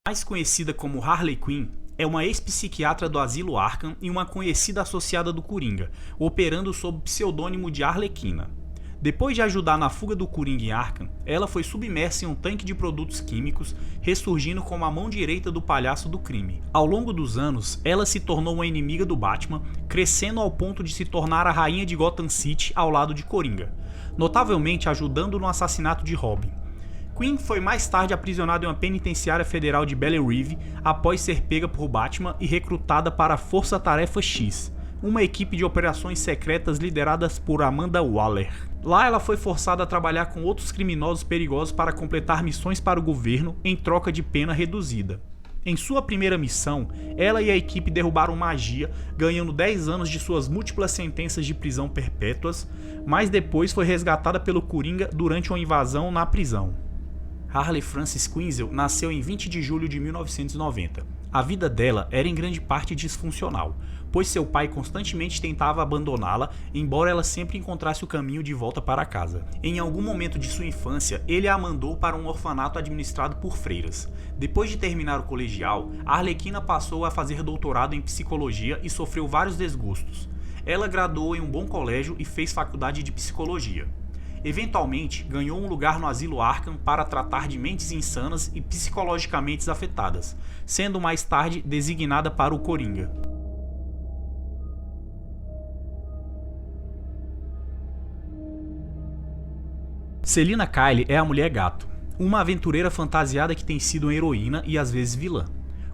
Mais conhecida como Harley Quinn, é uma ex-psiquiatra do Asilo Arkham e uma conhecida associada do Coringa, operando sob o pseudônimo de Arlequina. Depois de ajudar na fuga do Coringa em Arkham, ela foi submersa em um tanque de produtos químicos, ressurgindo como a mão direita do palhaço do crime. Ao longo dos anos, ela se tornou uma inimiga do Batman, crescendo ao ponto de se tornar a rainha de Gotham City ao lado de Coringa, notavelmente ajudando no assassinato de Robin. Quinn foi mais tarde aprisionada em uma penitenciária federal de Belle Reve após ser pega por Batman e recrutada para a Força Tarefa X, uma equipe de operações secretas lideradas por Amanda Waller. Lá ela foi forçada a trabalhar com outros criminosos perigosos para completar missões para o governo em troca de pena reduzida. Em sua primeira missão, ela e a equipe derrubaram magia, ganhando 10 anos de suas múltiplas sentenças de prisão perpétuas, mas depois foi resgatada pelo Coringa durante uma invasão na prisão. Harley Frances Quinzel nasceu em 20 de julho de 1990. A vida dela era em grande parte disfuncional, pois seu pai constantemente tentava abandoná-la, embora ela sempre encontrasse o caminho de volta para casa. Em algum momento de sua infância, ele a mandou para um orfanato administrado por freiras. Depois de terminar o colegial, a Arlequina passou a fazer doutorado em psicologia e sofreu vários desgostos. Ela graduou em um bom colégio e fez faculdade de psicologia. Eventualmente, ganhou um lugar no Asilo Arkham para tratar de mentes insanas e psicologicamente afetadas, sendo mais tarde designada para o Coringa. Selina Kyle é a Mulher Gato, uma aventureira fantasiada que tem sido uma heroína e às vezes vilã.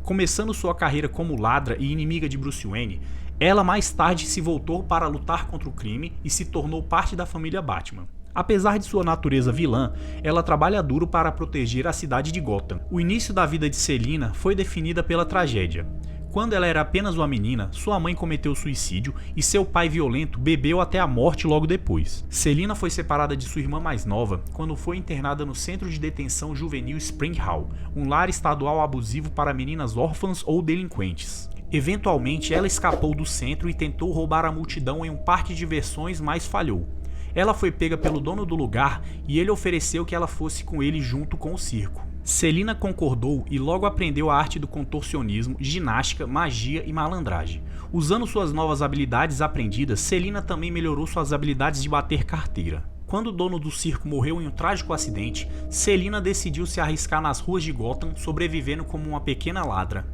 Começando sua carreira como ladra e inimiga de Bruce Wayne, ela mais tarde se voltou para lutar contra o crime e se tornou parte da família Batman. Apesar de sua natureza vilã, ela trabalha duro para proteger a cidade de Gotham. O início da vida de Selina foi definida pela tragédia. Quando ela era apenas uma menina, sua mãe cometeu suicídio e seu pai violento bebeu até a morte logo depois. Selina foi separada de sua irmã mais nova quando foi internada no Centro de Detenção Juvenil Spring Hall, um lar estadual abusivo para meninas órfãs ou delinquentes. Eventualmente, ela escapou do centro e tentou roubar a multidão em um parque de diversões, mas falhou. Ela foi pega pelo dono do lugar e ele ofereceu que ela fosse com ele junto com o circo. Selina concordou e logo aprendeu a arte do contorcionismo, ginástica, magia e malandragem. Usando suas novas habilidades aprendidas, Selina também melhorou suas habilidades de bater carteira. Quando o dono do circo morreu em um trágico acidente, Selina decidiu se arriscar nas ruas de Gotham, sobrevivendo como uma pequena ladra.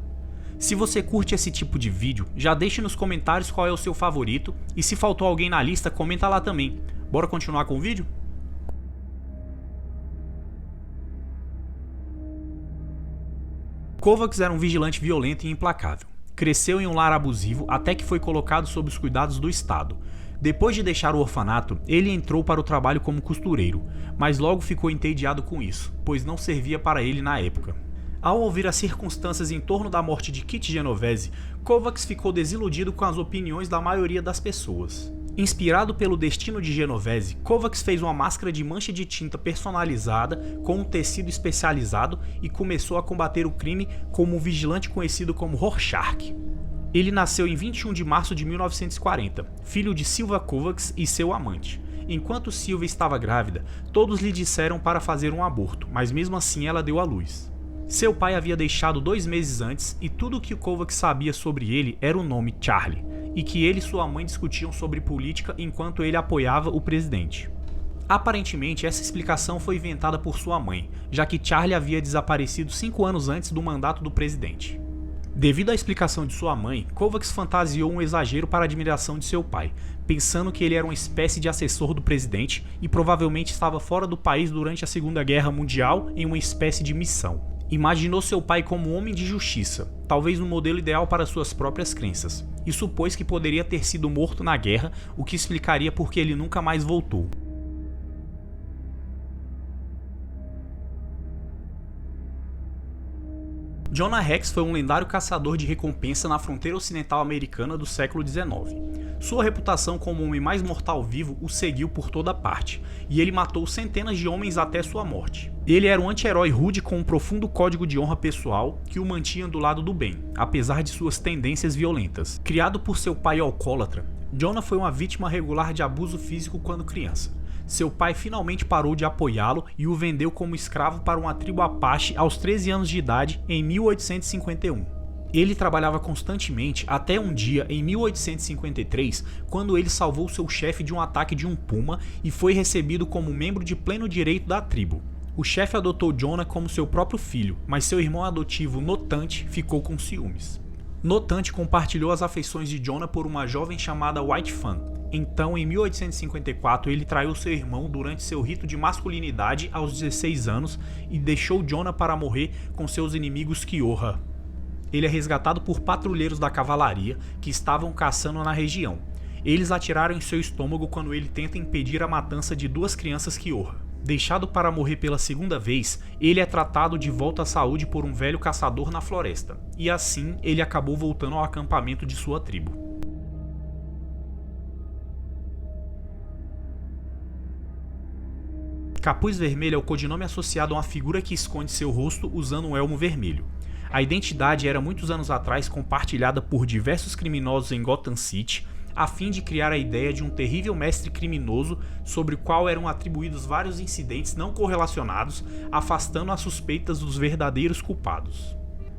Se você curte esse tipo de vídeo, já deixe nos comentários qual é o seu favorito e se faltou alguém na lista, comenta lá também. Bora continuar com o vídeo? Kovacs era um vigilante violento e implacável. Cresceu em um lar abusivo até que foi colocado sob os cuidados do Estado. Depois de deixar o orfanato, ele entrou para o trabalho como costureiro, mas logo ficou entediado com isso, pois não servia para ele na época. Ao ouvir as circunstâncias em torno da morte de Kit Genovese, Kovacs ficou desiludido com as opiniões da maioria das pessoas. Inspirado pelo destino de Genovese, Kovacs fez uma máscara de mancha de tinta personalizada com um tecido especializado e começou a combater o crime como um vigilante conhecido como Rorschach. Ele nasceu em 21 de março de 1940, filho de Silva Kovacs e seu amante. Enquanto Silva estava grávida, todos lhe disseram para fazer um aborto, mas mesmo assim ela deu à luz. Seu pai havia deixado 2 meses antes e tudo o que Kovacs sabia sobre ele era o nome Charlie, e que ele e sua mãe discutiam sobre política enquanto ele apoiava o presidente. Aparentemente, essa explicação foi inventada por sua mãe, já que Charlie havia desaparecido 5 anos antes do mandato do presidente. Devido à explicação de sua mãe, Kovacs fantasiou um exagero para a admiração de seu pai, pensando que ele era uma espécie de assessor do presidente e provavelmente estava fora do país durante a Segunda Guerra Mundial em uma espécie de missão. Imaginou seu pai como um homem de justiça, talvez um modelo ideal para suas próprias crenças, e supôs que poderia ter sido morto na guerra, o que explicaria por que ele nunca mais voltou. Jonah Rex foi um lendário caçador de recompensa na fronteira ocidental americana do século XIX. Sua reputação como o homem mais mortal vivo o seguiu por toda parte, e ele matou centenas de homens até sua morte. Ele era um anti-herói rude com um profundo código de honra pessoal que o mantinha do lado do bem, apesar de suas tendências violentas. Criado por seu pai alcoólatra, Jonah foi uma vítima regular de abuso físico quando criança. Seu pai finalmente parou de apoiá-lo e o vendeu como escravo para uma tribo Apache aos 13 anos de idade em 1851. Ele trabalhava constantemente até um dia em 1853, quando ele salvou seu chefe de um ataque de um puma e foi recebido como membro de pleno direito da tribo. O chefe adotou Jonah como seu próprio filho, mas seu irmão adotivo Notante ficou com ciúmes. Notante compartilhou as afeições de Jonah por uma jovem chamada White Fan. Então, em 1854, ele traiu seu irmão durante seu rito de masculinidade aos 16 anos e deixou Jonah para morrer com seus inimigos Kiowa. Ele é resgatado por patrulheiros da cavalaria que estavam caçando na região. Eles atiraram em seu estômago quando ele tenta impedir a matança de 2 crianças Kiowa. Deixado para morrer pela segunda vez, ele é tratado de volta à saúde por um velho caçador na floresta, e assim ele acabou voltando ao acampamento de sua tribo. Capuz Vermelho é o codinome associado a uma figura que esconde seu rosto usando um elmo vermelho. A identidade era muitos anos atrás compartilhada por diversos criminosos em Gotham City, a fim de criar a ideia de um terrível mestre criminoso sobre o qual eram atribuídos vários incidentes não correlacionados, afastando as suspeitas dos verdadeiros culpados.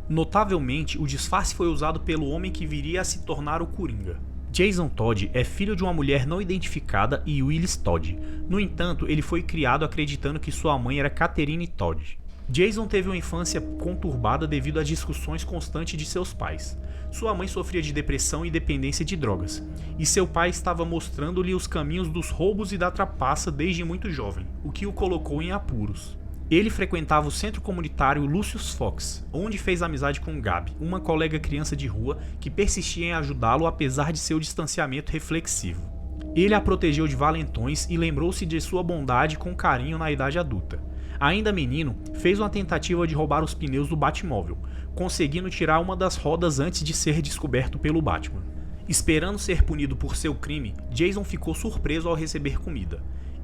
Notavelmente, o disfarce foi usado pelo homem que viria a se tornar o Coringa. Jason Todd é filho de uma mulher não identificada e Willis Todd. No entanto, ele foi criado acreditando que sua mãe era Catherine Todd. Jason teve uma infância conturbada devido às discussões constantes de seus pais. Sua mãe sofria de depressão e dependência de drogas, e seu pai estava mostrando-lhe os caminhos dos roubos e da trapaça desde muito jovem, o que o colocou em apuros. Ele frequentava o centro comunitário Lucius Fox, onde fez amizade com Gabi, uma colega criança de rua que persistia em ajudá-lo apesar de seu distanciamento reflexivo. Ele a protegeu de valentões e lembrou-se de sua bondade com carinho na idade adulta. Ainda menino, fez uma tentativa de roubar os pneus do Batmóvel, conseguindo tirar uma das rodas antes de ser descoberto pelo Batman. Esperando ser punido por seu crime, Jason ficou surpreso ao receber comida.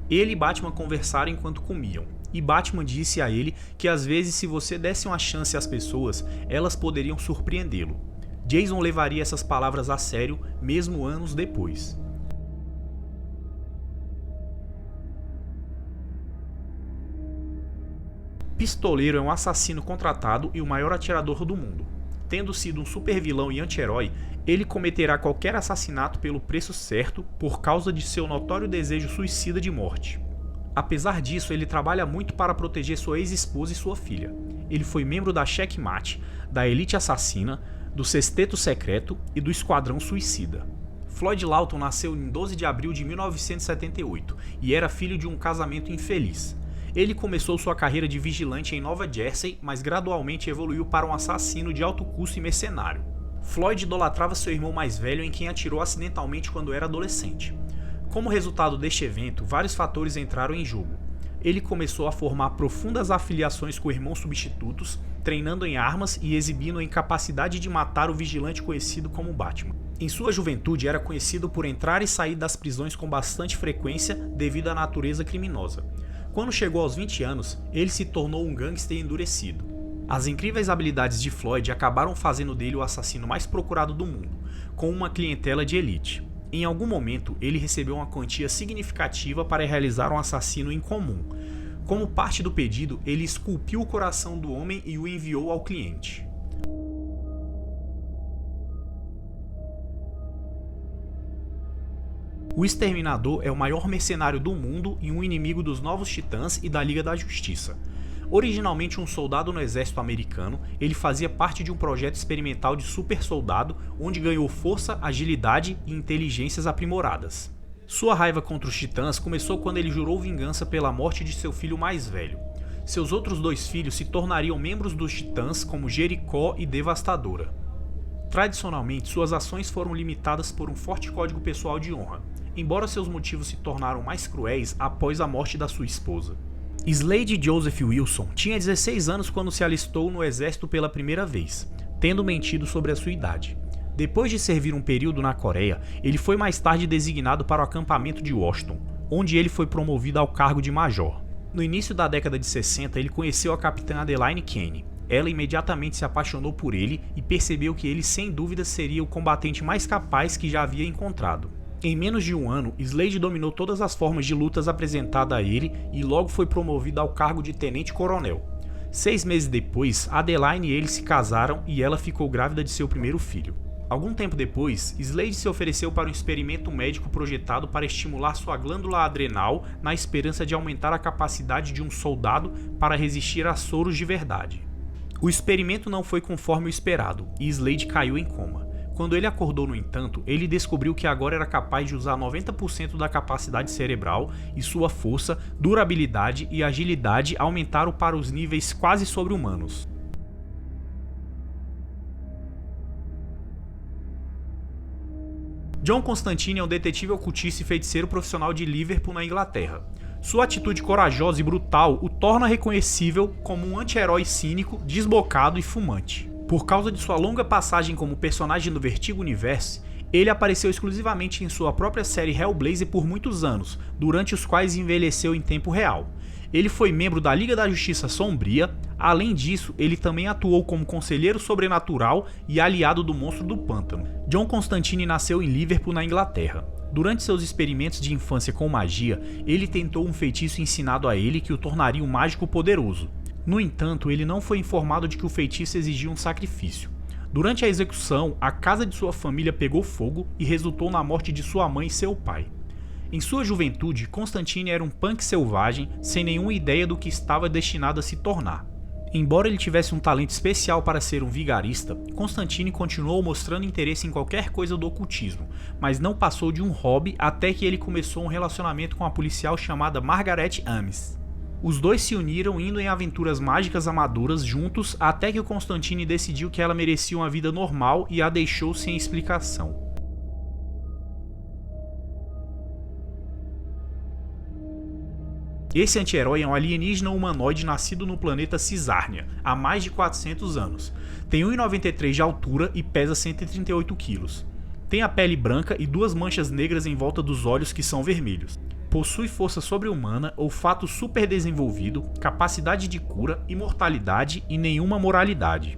Ele e Batman conversaram enquanto comiam, e Batman disse a ele que às vezes se você desse uma chance às pessoas, elas poderiam surpreendê-lo. Jason levaria essas palavras a sério, mesmo anos depois. Pistoleiro é um assassino contratado e o maior atirador do mundo. Tendo sido um supervilão e anti-herói, ele cometerá qualquer assassinato pelo preço certo por causa de seu notório desejo suicida de morte. Apesar disso, ele trabalha muito para proteger sua ex-esposa e sua filha. Ele foi membro da Checkmate, da Elite Assassina, do Sexteto Secreto e do Esquadrão Suicida. Floyd Lawton nasceu em 12 de abril de 1978 e era filho de um casamento infeliz. Ele começou sua carreira de vigilante em Nova Jersey, mas gradualmente evoluiu para um assassino de alto custo e mercenário. Floyd idolatrava seu irmão mais velho em quem atirou acidentalmente quando era adolescente. Como resultado deste evento, vários fatores entraram em jogo. Ele começou a formar profundas afiliações com irmãos substitutos, treinando em armas e exibindo a incapacidade de matar o vigilante conhecido como Batman. Em sua juventude era conhecido por entrar e sair das prisões com bastante frequência devido à natureza criminosa. Quando chegou aos 20 anos, ele se tornou um gangster endurecido. As incríveis habilidades de Floyd acabaram fazendo dele o assassino mais procurado do mundo, com uma clientela de elite. Em algum momento, ele recebeu uma quantia significativa para realizar um assassino incomum. Como parte do pedido, ele esculpiu o coração do homem e o enviou ao cliente. O Exterminador é o maior mercenário do mundo e um inimigo dos Novos Titãs e da Liga da Justiça. Originalmente um soldado no exército americano, ele fazia parte de um projeto experimental de super soldado, onde ganhou força, agilidade e inteligências aprimoradas. Sua raiva contra os Titãs começou quando ele jurou vingança pela morte de seu filho mais velho. Seus outros 2 filhos se tornariam membros dos Titãs como Jericó e Devastadora. Tradicionalmente, suas ações foram limitadas por um forte código pessoal de honra, embora seus motivos se tornaram mais cruéis após a morte da sua esposa. Slade Joseph Wilson tinha 16 anos quando se alistou no exército pela primeira vez, tendo mentido sobre a sua idade. Depois de servir um período na Coreia, ele foi mais tarde designado para o acampamento de Washington, onde ele foi promovido ao cargo de major. No início da década de 60, ele conheceu a capitã Adeline Kane. Ela imediatamente se apaixonou por ele e percebeu que ele sem dúvida seria o combatente mais capaz que já havia encontrado. Em menos de um ano, Slade dominou todas as formas de lutas apresentadas a ele e logo foi promovido ao cargo de tenente-coronel. 6 meses depois, Adeline e ele se casaram e ela ficou grávida de seu primeiro filho. Algum tempo depois, Slade se ofereceu para um experimento médico projetado para estimular sua glândula adrenal na esperança de aumentar a capacidade de um soldado para resistir a soros de verdade. O experimento não foi conforme o esperado e Slade caiu em coma. Quando ele acordou, no entanto, ele descobriu que agora era capaz de usar 90% da capacidade cerebral e sua força, durabilidade e agilidade aumentaram para os níveis quase sobre-humanos. John Constantine é um detetive ocultista e feiticeiro profissional de Liverpool, na Inglaterra. Sua atitude corajosa e brutal o torna reconhecível como um anti-herói cínico, desbocado e fumante. Por causa de sua longa passagem como personagem no Vertigo Universe, ele apareceu exclusivamente em sua própria série Hellblazer por muitos anos, durante os quais envelheceu em tempo real. Ele foi membro da Liga da Justiça Sombria. Além disso, ele também atuou como conselheiro sobrenatural e aliado do Monstro do Pântano. John Constantine nasceu em Liverpool, na Inglaterra. Durante seus experimentos de infância com magia, ele tentou um feitiço ensinado a ele que o tornaria um mágico poderoso. No entanto, ele não foi informado de que o feitiço exigia um sacrifício. Durante a execução, a casa de sua família pegou fogo e resultou na morte de sua mãe e seu pai. Em sua juventude, Constantine era um punk selvagem, sem nenhuma ideia do que estava destinado a se tornar. Embora ele tivesse um talento especial para ser um vigarista, Constantine continuou mostrando interesse em qualquer coisa do ocultismo, mas não passou de um hobby até que ele começou um relacionamento com a policial chamada Margaret Ames. Os dois se uniram indo em aventuras mágicas amadoras juntos até que o Constantine decidiu que ela merecia uma vida normal e a deixou sem explicação. Esse anti-herói é um alienígena humanoide nascido no planeta Cisárnia, há mais de 400 anos. Tem 1,93 de altura e pesa 138 kg. Tem a pele branca e 2 manchas negras em volta dos olhos que são vermelhos. Possui força sobre-humana, olfato super desenvolvido, capacidade de cura, imortalidade e nenhuma moralidade.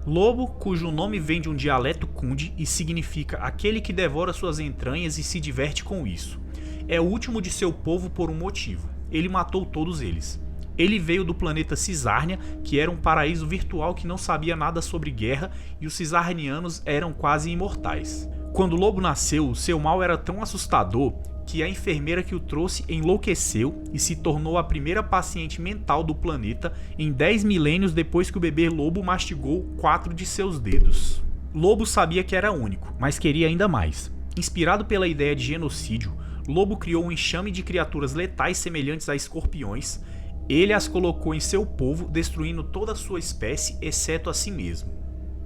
Lobo, cujo nome vem de um dialeto Kundi e significa aquele que devora suas entranhas e se diverte com isso. É o último de seu povo por um motivo. Ele matou todos eles. Ele veio do planeta Cisárnia, que era um paraíso virtual que não sabia nada sobre guerra, e os cisarnianos eram quase imortais. Quando o lobo nasceu, seu mal era tão assustador que a enfermeira que o trouxe enlouqueceu e se tornou a primeira paciente mental do planeta em 10 milênios depois que o bebê lobo mastigou 4 de seus dedos. Lobo sabia que era único, mas queria ainda mais. Inspirado pela ideia de genocídio, Lobo criou um enxame de criaturas letais semelhantes a escorpiões. Ele as colocou em seu povo, destruindo toda a sua espécie, exceto a si mesmo.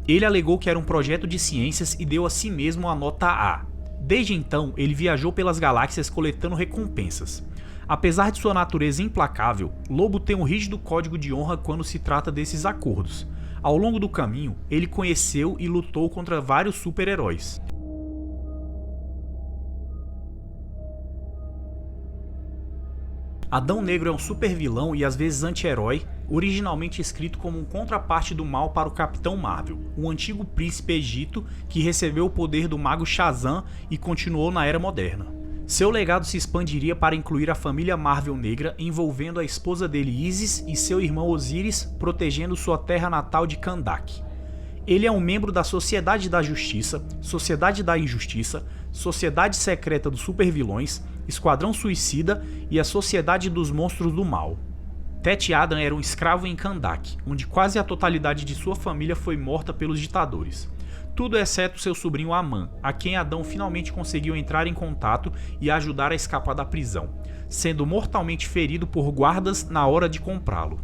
Ele alegou que era um projeto de ciências e deu a si mesmo a nota A. Desde então, ele viajou pelas galáxias coletando recompensas. Apesar de sua natureza implacável, Lobo tem um rígido código de honra quando se trata desses acordos. Ao longo do caminho, ele conheceu e lutou contra vários super-heróis. Adão Negro é um super-vilão e às vezes anti-herói, originalmente escrito como um contraparte do mal para o Capitão Marvel, um antigo príncipe egito que recebeu o poder do mago Shazam e continuou na Era Moderna. Seu legado se expandiria para incluir a família Marvel negra, envolvendo a esposa dele Isis e seu irmão Osíris, protegendo sua terra natal de Kahndaq. Ele é um membro da Sociedade da Justiça, Sociedade da Injustiça, Sociedade Secreta dos Supervilões, Esquadrão Suicida e a Sociedade dos Monstros do Mal. Teth Adam era um escravo em Kahndaq, onde quase a totalidade de sua família foi morta pelos ditadores. Tudo exceto seu sobrinho Aman, a quem Adão finalmente conseguiu entrar em contato e ajudar a escapar da prisão, sendo mortalmente ferido por guardas na hora de comprá-lo.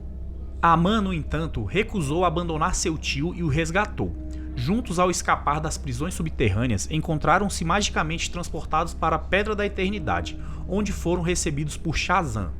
Aman, no entanto, recusou abandonar seu tio e o resgatou. Juntos, ao escapar das prisões subterrâneas, encontraram-se magicamente transportados para a Pedra da Eternidade, onde foram recebidos por Shazam.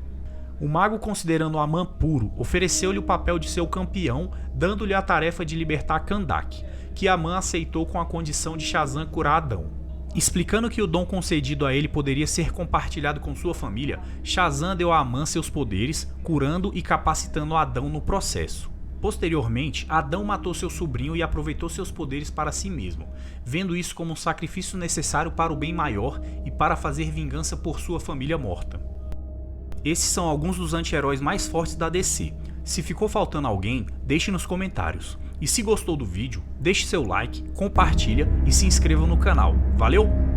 O mago, considerando Aman puro, ofereceu-lhe o papel de seu campeão, dando-lhe a tarefa de libertar Kahndaq, que Aman aceitou com a condição de Shazam curar Adão. Explicando que o dom concedido a ele poderia ser compartilhado com sua família, Shazam deu a Aman seus poderes, curando e capacitando Adão no processo. Posteriormente, Adão matou seu sobrinho e aproveitou seus poderes para si mesmo, vendo isso como um sacrifício necessário para o bem maior e para fazer vingança por sua família morta. Esses são alguns dos anti-heróis mais fortes da DC. Se ficou faltando alguém, deixe nos comentários. E se gostou do vídeo, deixe seu like, compartilha e se inscreva no canal. Valeu!